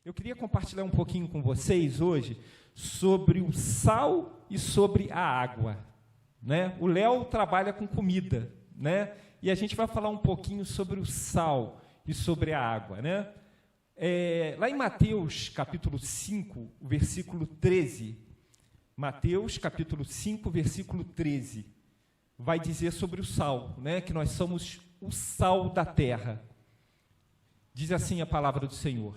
Eu queria compartilhar um pouquinho com vocês hoje sobre o sal e sobre a água, né? O Léo trabalha com comida, né? E a gente vai falar um pouquinho sobre o sal e sobre a água, né? Lá em Mateus, capítulo 5, versículo 13, Mateus, capítulo 5, versículo 13, vai dizer sobre o sal, né? Que nós somos o sal da terra. Diz assim a palavra do Senhor: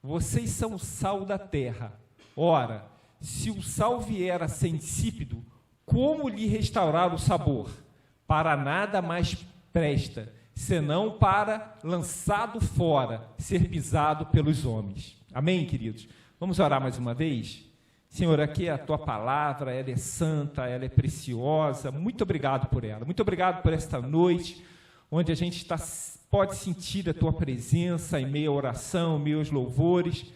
vocês são o sal da terra. Ora, se o sal vier a ser insípido, como lhe restaurar o sabor? Para nada mais presta, senão para, lançado fora, ser pisado pelos homens. Amém, queridos? Vamos orar mais uma vez? Senhor, aqui é a Tua palavra, ela é santa, ela é preciosa. Muito obrigado por ela. Muito obrigado por esta noite, onde a gente pode sentir a Tua presença em meio à oração, em meio aos louvores.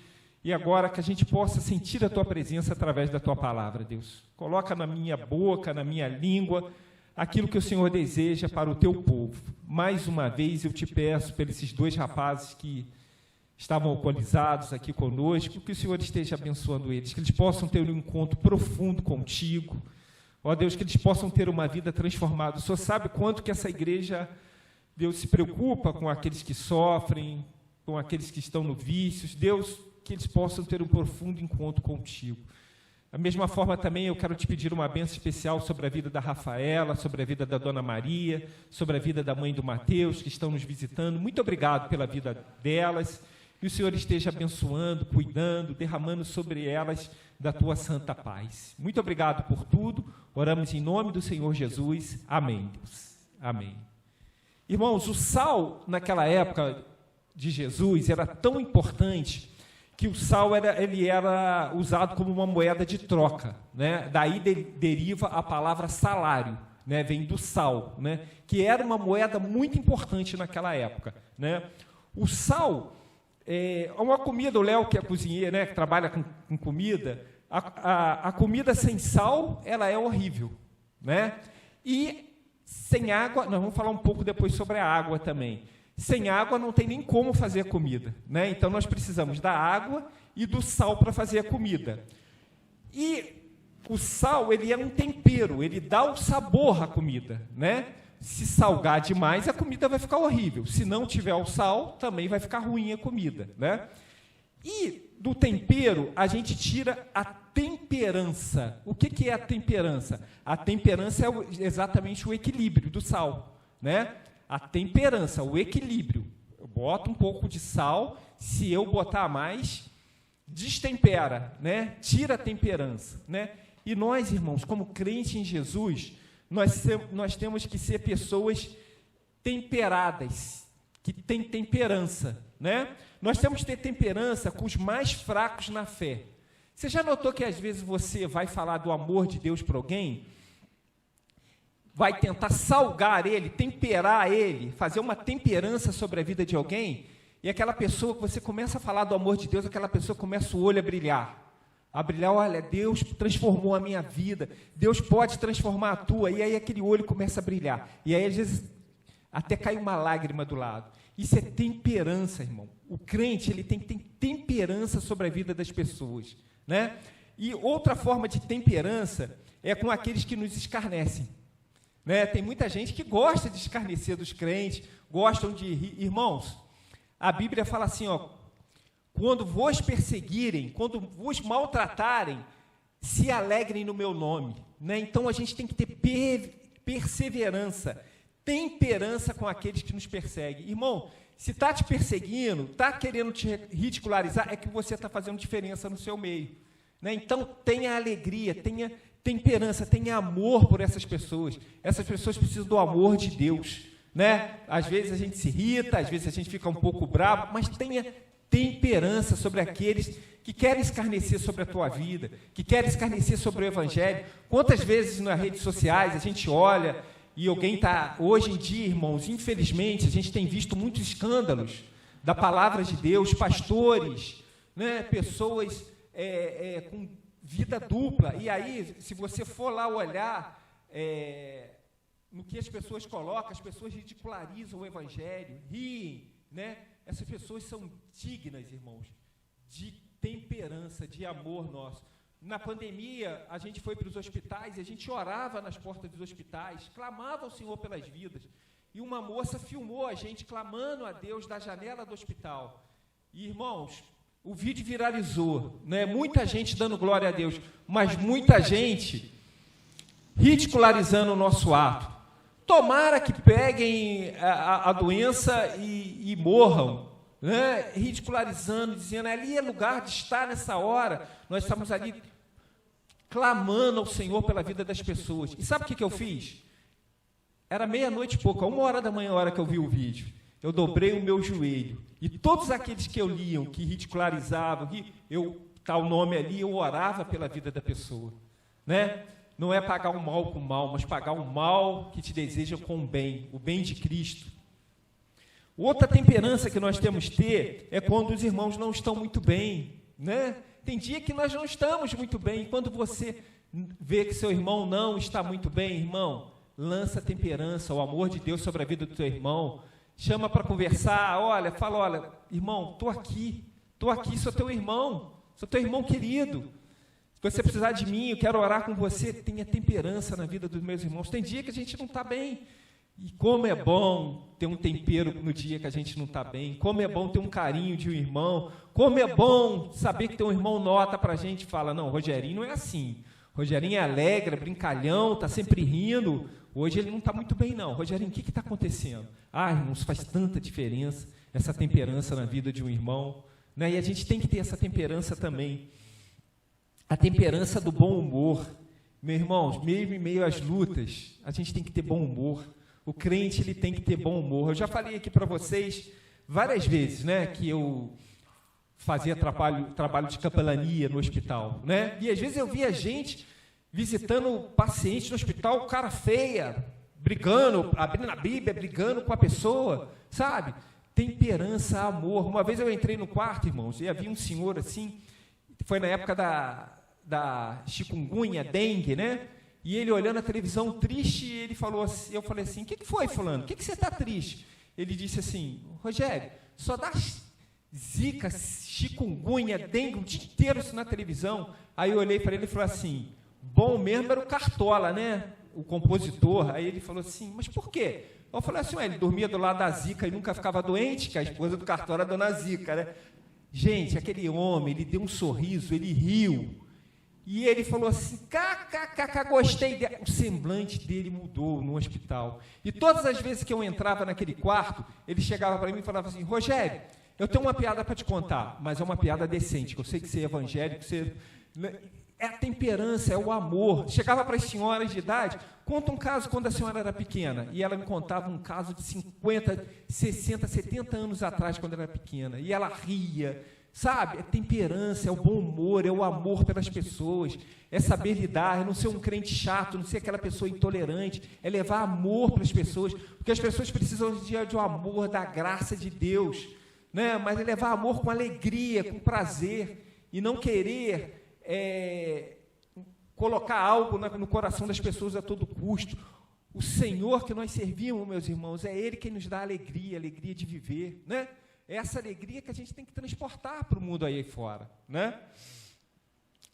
E agora que a gente possa sentir a Tua presença através da Tua palavra, Deus. Coloca na minha boca, na minha língua, aquilo que o Senhor deseja para o Teu povo. Mais uma vez eu te peço, pelos esses dois rapazes que estavam alcoolizados aqui conosco, que o Senhor esteja abençoando eles, que eles possam ter um encontro profundo contigo. Ó Deus, que eles possam ter uma vida transformada. O Senhor sabe quanto que essa igreja, Deus, se preocupa com aqueles que sofrem, com aqueles que estão no vício. Deus, que eles possam ter um profundo encontro contigo. Da mesma forma também eu quero te pedir uma bênção especial sobre a vida da Rafaela, sobre a vida da Dona Maria, sobre a vida da mãe do Mateus, que estão nos visitando. Muito obrigado pela vida delas. E o Senhor esteja abençoando, cuidando, derramando sobre elas da Tua santa paz. Muito obrigado por tudo. Oramos em nome do Senhor Jesus. Amém, Deus. Amém. Irmãos, o sal, naquela época de Jesus, era tão importante que o sal ele era usado como uma moeda de troca, né? Daí deriva a palavra salário, né? Vem do sal, né? Que era uma moeda muito importante naquela época, né? O sal é uma comida. O Léo, que é cozinheiro, né? Que trabalha com comida, a comida sem sal, ela é horrível, né? E sem água, nós vamos falar um pouco depois sobre a água também. Sem água não tem nem como fazer a comida, né? Então nós precisamos da água e do sal para fazer a comida. E o sal, ele é um tempero, ele dá o sabor à comida, né? Se salgar demais, a comida vai ficar horrível. Se não tiver o sal, também vai ficar ruim a comida, né? E do tempero, a gente tira a temperança. O que é a temperança? A temperança é exatamente o equilíbrio do sal, né? A temperança, o equilíbrio. Eu boto um pouco de sal, se eu botar mais, destempera, né? Tira a temperança, né? E nós, irmãos, como crentes em Jesus, nós temos que ser pessoas temperadas, que têm temperança, né? Nós temos que ter temperança com os mais fracos na fé. Você já notou que às vezes você vai falar do amor de Deus para alguém, vai tentar salgar ele, temperar ele, fazer uma temperança sobre a vida de alguém, e aquela pessoa que você começa a falar do amor de Deus, aquela pessoa começa o olho a brilhar, olha, Deus transformou a minha vida, Deus pode transformar a tua, e aí aquele olho começa a brilhar, e aí às vezes até cai uma lágrima do lado. Isso é temperança, irmão. O crente, ele tem que ter temperança sobre a vida das pessoas, né? E outra forma de temperança é com aqueles que nos escarnecem, né? Tem muita gente que gosta de escarnecer dos crentes, gostam de rir. Irmãos, a Bíblia fala assim, ó, quando vos perseguirem, quando vos maltratarem, se alegrem no meu nome, né? Então a gente tem que ter perseverança, temperança com aqueles que nos perseguem. Irmão, se está te perseguindo, está querendo te ridicularizar, é que você está fazendo diferença no seu meio, né? Então tenha alegria, tenha temperança, tenha amor por essas pessoas. Essas pessoas precisam do amor de Deus, né? Às vezes a gente se irrita, às vezes a gente fica um pouco bravo, mas tenha temperança sobre aqueles que querem escarnecer sobre a tua vida, que querem escarnecer sobre o Evangelho. Quantas vezes nas redes sociais a gente olha e alguém está... Hoje em dia, irmãos, infelizmente, a gente tem visto muitos escândalos da palavra de Deus, pastores, né? Pessoas com vida dupla, e aí, se você for lá olhar no que as pessoas colocam, as pessoas ridicularizam o Evangelho, riem, né? Essas pessoas são dignas, irmãos, de temperança, de amor nosso. Na pandemia, a gente foi para os hospitais e a gente orava nas portas dos hospitais, clamava ao Senhor pelas vidas. E uma moça filmou a gente clamando a Deus da janela do hospital. E, irmãos, o vídeo viralizou, né? Muita gente dando glória a Deus, mas muita gente ridicularizando o nosso ato. Tomara que peguem a doença e morram, né? Ridicularizando, dizendo, ali é lugar de estar nessa hora. Nós estamos ali clamando ao Senhor pela vida das pessoas. E sabe o que eu fiz? Era meia-noite e pouco, 1h da manhã, a hora que eu vi o vídeo. Eu dobrei o meu joelho. E todos aqueles que eu liam, que ridicularizavam, tal nome ali, eu orava pela vida da pessoa. Né? Não é pagar o mal com o mal, mas pagar o mal que te deseja com o bem de Cristo. Outra temperança que nós temos que ter é quando os irmãos não estão muito bem. Né? Tem dia que nós não estamos muito bem. E quando você vê que seu irmão não está muito bem, irmão, lança temperança, o amor de Deus sobre a vida do teu irmão. Chama para conversar, fala, olha, irmão, estou aqui, sou teu irmão querido. Se você precisar de mim, eu quero orar com você. Tenha temperança na vida dos meus irmãos. Tem dia que a gente não está bem. E como é bom ter um tempero no dia que a gente não está bem. Como é bom ter um carinho de um irmão. Como é bom saber que teu irmão nota para a gente e fala, não, Rogerinho não é assim. Rogerinho é alegre, é brincalhão, está sempre rindo. Hoje ele não está muito bem, não. Rogerinho, o que está acontecendo? Irmãos, faz tanta diferença essa temperança na vida de um irmão. Né? E a gente tem que ter essa temperança também. A temperança do bom humor. Meus irmãos, mesmo em meio às lutas, a gente tem que ter bom humor. O crente, ele tem que ter bom humor. Eu já falei aqui para vocês várias vezes, né, que eu fazia trabalho de capelania no hospital. Né? E às vezes eu via gente visitando paciente no hospital, cara feia, brigando, abrindo a Bíblia, brigando com a pessoa, sabe? Temperança, amor. Uma vez eu entrei no quarto, irmãos, e havia um senhor assim, foi na época da chikungunya, dengue, né? E ele olhando a televisão triste, ele falou assim, eu falei assim, o que foi, fulano? O que você está triste? Ele disse assim, Rogério, só dá zika, chikungunya, dengue o dia inteiro isso na televisão. Aí eu olhei para ele e falei assim, bom mesmo era o Cartola, né? O compositor. Aí ele falou assim, mas por quê? Eu falei assim, ele dormia do lado da Zica e nunca ficava doente, que a esposa do Cartola era a dona Zica, né? Gente, aquele homem, ele deu um sorriso, ele riu. E ele falou assim, gostei dele. O semblante dele mudou no hospital. E todas as vezes que eu entrava naquele quarto, ele chegava para mim e falava assim, Rogério, eu tenho uma piada para te contar, mas é uma piada decente, que eu sei que você é evangélico, você... É a temperança, é o amor. Chegava para as senhoras de idade, conta um caso quando a senhora era pequena. E ela me contava um caso de 50, 60, 70 anos atrás, quando ela era pequena. E ela ria, sabe? É temperança, é o bom humor, é o amor pelas pessoas. É saber lidar, é não ser um crente chato, não ser aquela pessoa intolerante. É levar amor para as pessoas, porque as pessoas precisam de um amor, da graça de Deus. Né? Mas é levar amor com alegria, com prazer, e não querer... colocar algo no coração das pessoas a todo custo. O Senhor que nós servimos, meus irmãos, é Ele quem nos dá alegria de viver, né? É essa alegria que a gente tem que transportar para o mundo aí fora, né?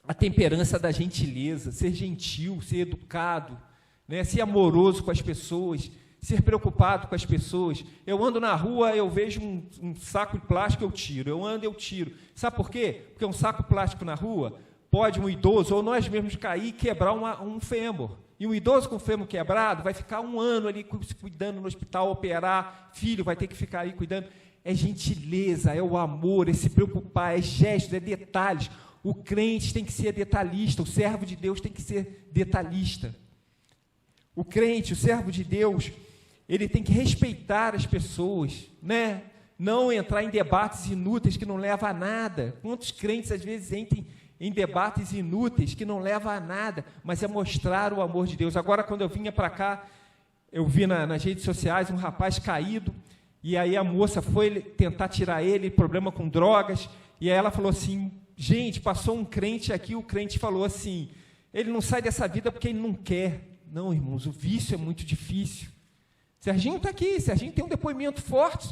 A temperança da gentileza, ser gentil, ser educado, né? Ser amoroso com as pessoas, ser preocupado com as pessoas. Eu ando na rua, eu vejo um saco de plástico, eu tiro. Eu ando, eu tiro. Sabe por quê? Porque um saco de plástico na rua pode um idoso ou nós mesmos cair e quebrar um fêmur. E um idoso com o fêmur quebrado vai ficar 1 ano ali cuidando no hospital, operar, filho vai ter que ficar aí cuidando. É gentileza, é o amor, é se preocupar, é gestos, é detalhes. O crente tem que ser detalhista, o servo de Deus tem que ser detalhista. O crente, o servo de Deus, ele tem que respeitar as pessoas, né? Não entrar em debates inúteis que não levam a nada. Quantos crentes às vezes entram em debates inúteis que não levam a nada, mas é mostrar o amor de Deus. Agora, quando eu vinha para cá, eu vi nas redes sociais um rapaz caído, e aí a moça foi tentar tirar ele, problema com drogas, e aí ela falou assim, gente, passou um crente aqui, o crente falou assim, ele não sai dessa vida porque ele não quer. Não, irmãos, o vício é muito difícil. Serginho está aqui, Serginho tem um depoimento forte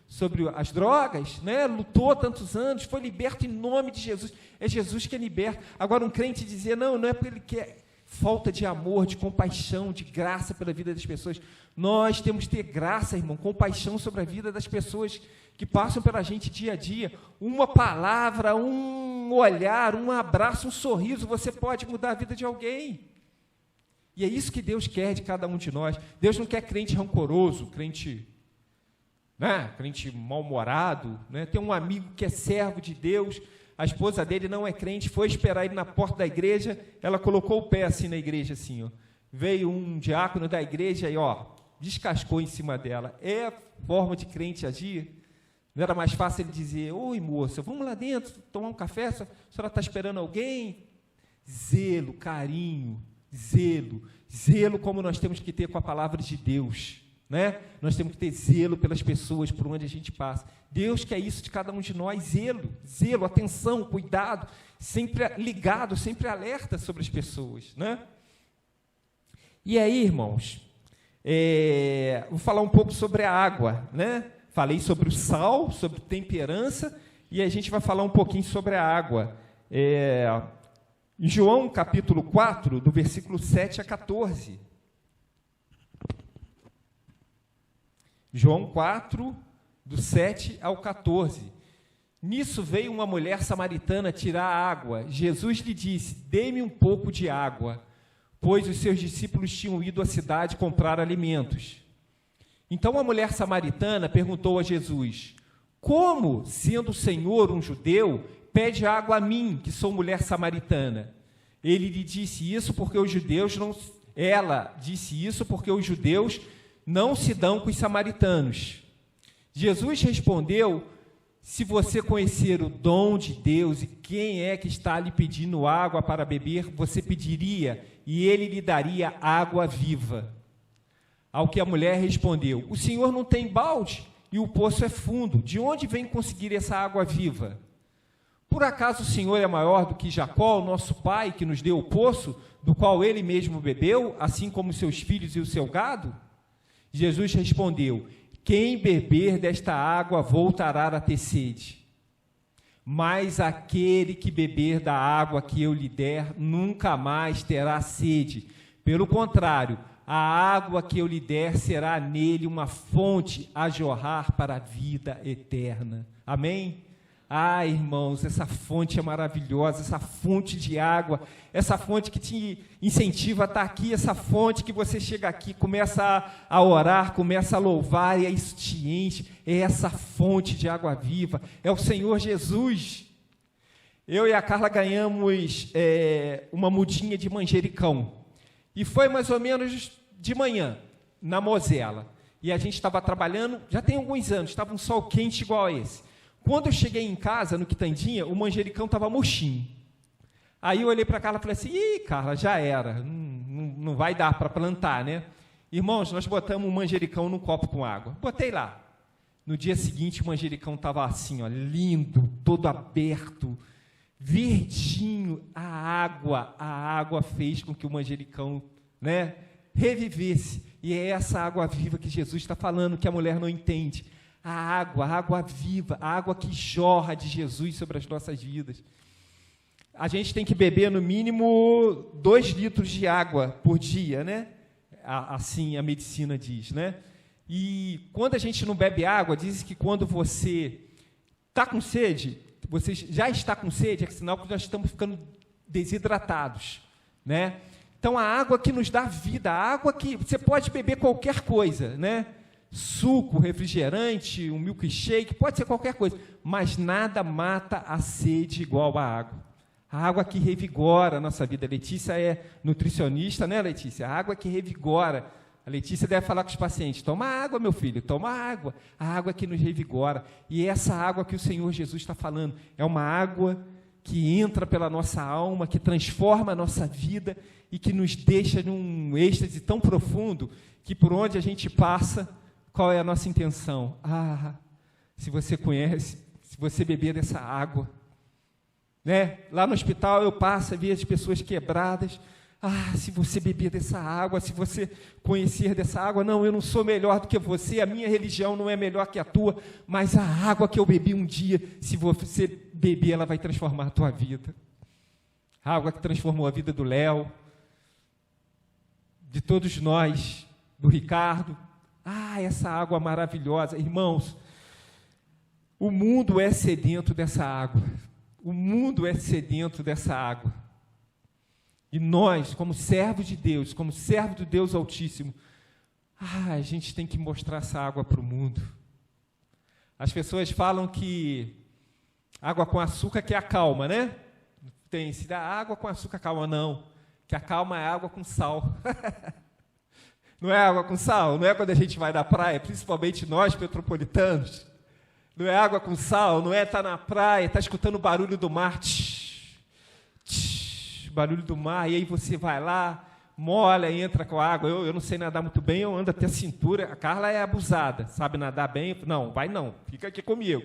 sobre as drogas, né? Lutou tantos anos, foi liberto em nome de Jesus. É Jesus que liberta. Agora, um crente dizer, não é porque ele quer falta de amor, de compaixão, de graça pela vida das pessoas. Nós temos que ter graça, irmão, compaixão sobre a vida das pessoas que passam pela gente dia a dia. Uma palavra, um olhar, um abraço, um sorriso, você pode mudar a vida de alguém. E é isso que Deus quer de cada um de nós. Deus não quer crente rancoroso, crente mal-humorado, né? Tem um amigo que é servo de Deus, a esposa dele não é crente, foi esperar ele na porta da igreja, ela colocou o pé assim na igreja, assim, ó. Veio um diácono da igreja e, descascou em cima dela. É forma de crente agir? Não era mais fácil ele dizer, oi, moça, vamos lá dentro, tomar um café, a senhora está esperando alguém? Zelo, carinho, zelo como nós temos que ter com a palavra de Deus, né? Nós temos que ter zelo pelas pessoas por onde a gente passa. Deus quer isso de cada um de nós, zelo, atenção, cuidado, sempre ligado, sempre alerta sobre as pessoas, né? E aí, irmãos, vou falar um pouco sobre a água, né? Falei sobre o sal, sobre temperança, e a gente vai falar um pouquinho sobre a água. Em João, capítulo 4, do versículo 7 a 14. João 4, do 7 ao 14. Nisso veio uma mulher samaritana tirar água. Jesus lhe disse, dê-me um pouco de água, pois os seus discípulos tinham ido à cidade comprar alimentos. Então a mulher samaritana perguntou a Jesus, como, sendo o Senhor um judeu, pede água a mim, que sou mulher samaritana? Ele lhe disse isso porque os judeus não... Ela disse isso porque os judeus não se dão com os samaritanos. Jesus respondeu, se você conhecer o dom de Deus e quem é que está lhe pedindo água para beber, você pediria e ele lhe daria água viva. Ao que a mulher respondeu, o Senhor não tem balde e o poço é fundo, de onde vem conseguir essa água viva? Por acaso o Senhor é maior do que Jacó, o nosso pai, que nos deu o poço, do qual ele mesmo bebeu, assim como seus filhos e o seu gado? Jesus respondeu, quem beber desta água voltará a ter sede. Mas aquele que beber da água que eu lhe der, nunca mais terá sede. Pelo contrário, a água que eu lhe der será nele uma fonte a jorrar para a vida eterna. Amém? Ah, irmãos, essa fonte é maravilhosa, essa fonte de água, essa fonte que te incentiva a estar aqui, essa fonte que você chega aqui, começa a orar, começa a louvar, e isso te enche, é essa fonte de água viva, é o Senhor Jesus. Eu e a Carla ganhamos uma mudinha de manjericão, e foi mais ou menos de manhã, na Mosela, e a gente estava trabalhando, já tem alguns anos, estava um sol quente igual a esse. Quando eu cheguei em casa, no Quitandinha, o manjericão estava murchinho. Aí eu olhei para a Carla e falei assim, Carla, já era, não vai dar para plantar, né? Irmãos, nós botamos um manjericão num copo com água. Botei lá. No dia seguinte, o manjericão estava assim, lindo, todo aberto, verdinho. A água fez com que o manjericão, né, revivesse. E é essa água viva que Jesus está falando, que a mulher não entende. A água viva, a água que jorra de Jesus sobre as nossas vidas. A gente tem que beber no mínimo 2 litros de água por dia, né? Assim a medicina diz, né? E quando a gente não bebe água, diz que quando você está com sede, você já está com sede, é sinal que nós estamos ficando desidratados, né? Então a água que nos dá vida, a água que você pode beber qualquer coisa, né? Suco, refrigerante, um milkshake, pode ser qualquer coisa, mas nada mata a sede igual a água. A água que revigora a nossa vida. A Letícia é nutricionista, né, Letícia? A água que revigora. A Letícia deve falar com os pacientes, toma água, meu filho, toma água. A água que nos revigora. E essa água que o Senhor Jesus está falando, é uma água que entra pela nossa alma, que transforma a nossa vida e que nos deixa num êxtase tão profundo que por onde a gente passa, qual é a nossa intenção? Se você conhece, se você beber dessa água, né? Lá no hospital eu passo e vejo as pessoas quebradas, se você beber dessa água, se você conhecer dessa água, não, eu não sou melhor do que você, a minha religião não é melhor que a tua, mas a água que eu bebi um dia, se você beber, ela vai transformar a tua vida. A água que transformou a vida do Léo, de todos nós, do Ricardo. Essa água maravilhosa. Irmãos, o mundo é sedento dessa água. O mundo é sedento dessa água. E nós, como servos de Deus, como servo do Deus Altíssimo, a gente tem que mostrar essa água para o mundo. As pessoas falam que água com açúcar que acalma, né? Tem, se dá água com açúcar calma, não. Que acalma é água com sal. Não é água com sal? Não é quando a gente vai na praia, principalmente nós, petropolitanos. Não é água com sal, não é estar na praia, estar escutando o barulho do mar. Barulho do mar, e aí você vai lá, molha, entra com a água. Eu não sei nadar muito bem, eu ando até a cintura. A Carla é abusada, sabe nadar bem? Não, vai não, fica aqui comigo.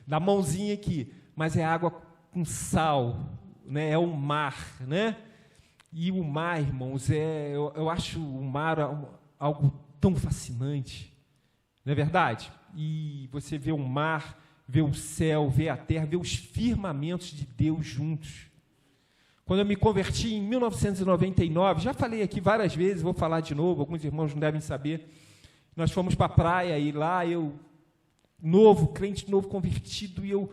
Dá a mãozinha aqui. Mas é água com sal, né? É o mar, né? E o mar, irmãos, eu acho o mar algo tão fascinante, não é verdade? E você vê o mar, vê o céu, vê a terra, vê os firmamentos de Deus juntos. Quando eu me converti em 1999, já falei aqui várias vezes, vou falar de novo, alguns irmãos não devem saber, nós fomos para a praia e lá eu, novo, crente novo, convertido, e eu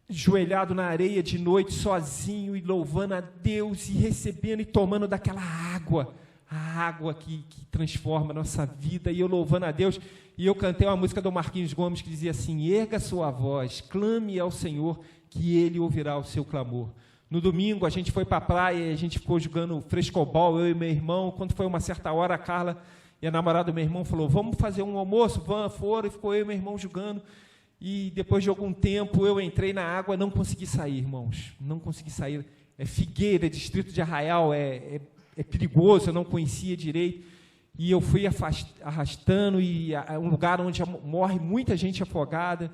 ajoelhado na areia de noite, sozinho, e louvando a Deus, e recebendo e tomando daquela água, a água que transforma a nossa vida, e eu louvando a Deus, e eu cantei uma música do Marquinhos Gomes que dizia assim: erga sua voz, clame ao Senhor, que Ele ouvirá o seu clamor. No domingo, a gente foi para a praia, e a gente ficou jogando frescobol, eu e meu irmão. Quando foi uma certa hora, a Carla e a namorada do meu irmão falou: vamos fazer um almoço? Foram, e ficou eu e meu irmão jogando. E depois de algum tempo, eu entrei na água, não consegui sair, irmãos. Não consegui sair. É Figueira, distrito de Arraial, é perigoso, eu não conhecia direito. E eu fui arrastando, e é um lugar onde morre muita gente afogada.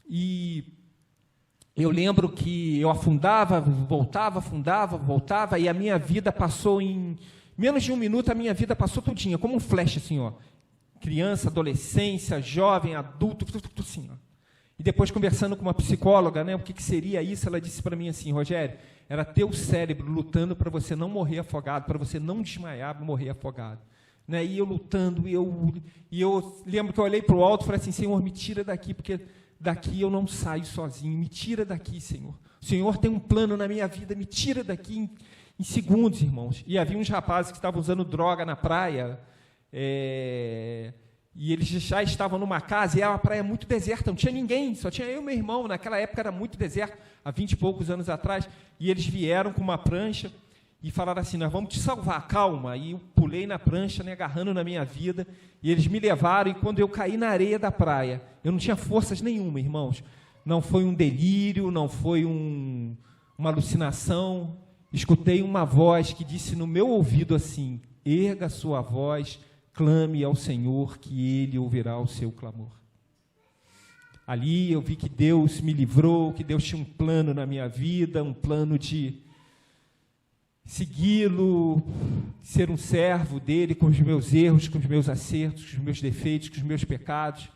E eu lembro que eu afundava, voltava, e a minha vida passou em menos de um minuto, a minha vida passou todinha, como um flash, assim, ó. Criança, adolescência, jovem, adulto, tudo assim, ó. E depois, conversando com uma psicóloga, né, o que seria isso, ela disse para mim assim: Rogério, era teu cérebro lutando para você não morrer afogado, para você não desmaiar, morrer afogado. Né, e eu lutando, e eu lembro que eu olhei para o alto e falei assim: Senhor, me tira daqui, porque daqui eu não saio sozinho, me tira daqui, Senhor. O Senhor tem um plano na minha vida, me tira daqui em segundos, irmãos. E havia uns rapazes que estavam usando droga na praia, e eles já estavam numa casa, e era uma praia muito deserta, não tinha ninguém, só tinha eu e meu irmão. Naquela época era muito deserto, há 20 e poucos anos atrás, e eles vieram com uma prancha e falaram assim: nós vamos te salvar, calma. E eu pulei na prancha, né, agarrando na minha vida, e eles me levaram, e quando eu caí na areia da praia, eu não tinha forças nenhuma, irmãos. Não foi um delírio, não foi uma alucinação. Escutei uma voz que disse no meu ouvido assim: erga a sua voz, clame ao Senhor, que Ele ouvirá o seu clamor. Ali eu vi que Deus me livrou, que Deus tinha um plano na minha vida, um plano de segui-lo, ser um servo dele, com os meus erros, com os meus acertos, com os meus defeitos, com os meus pecados,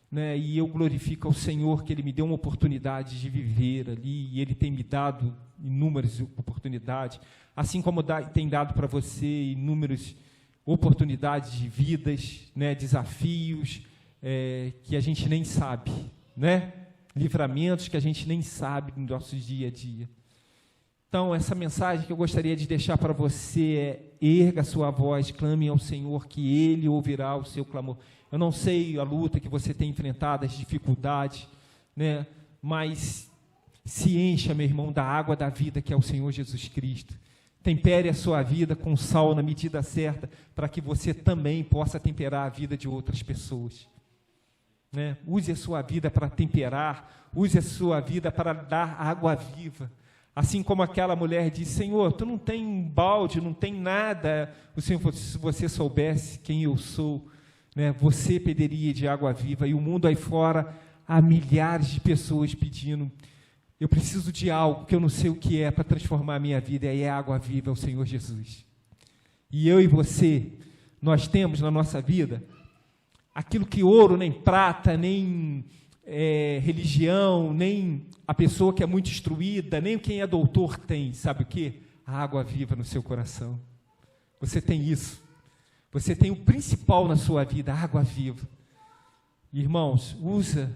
né? E eu glorifico ao Senhor que Ele me deu uma oportunidade de viver ali, e Ele tem me dado inúmeras oportunidades, assim como tem dado para você inúmeras oportunidades de vidas, né? Desafios que a gente nem sabe, né? Livramentos que a gente nem sabe no nosso dia a dia. Então, essa mensagem que eu gostaria de deixar para você é: erga a sua voz, clame ao Senhor, que Ele ouvirá o seu clamor. Eu não sei a luta que você tem enfrentado, as dificuldades, né? Mas se encha, meu irmão, da água da vida, que é o Senhor Jesus Cristo. Tempere a sua vida com sal na medida certa, para que você também possa temperar a vida de outras pessoas. Né? Use a sua vida para temperar, use a sua vida para dar água viva. Assim como aquela mulher disse: Senhor, tu não tem um balde, não tem nada. O Senhor falou: se você soubesse quem eu sou, né, você pediria de água viva. E o mundo aí fora, há milhares de pessoas pedindo Eu preciso de algo que eu não sei o que é para transformar a minha vida, e aí é a água viva, é o Senhor Jesus. E eu e você, nós temos na nossa vida aquilo que ouro, nem prata, nem religião, nem a pessoa que é muito instruída, nem quem é doutor tem, sabe o quê? A água viva no seu coração. Você tem isso. Você tem o principal na sua vida, a água viva. Irmãos, usa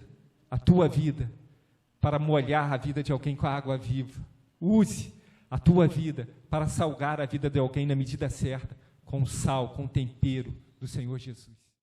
a tua vida para molhar a vida de alguém com a água viva. Use a tua vida para salgar a vida de alguém na medida certa, com o sal, com o tempero do Senhor Jesus.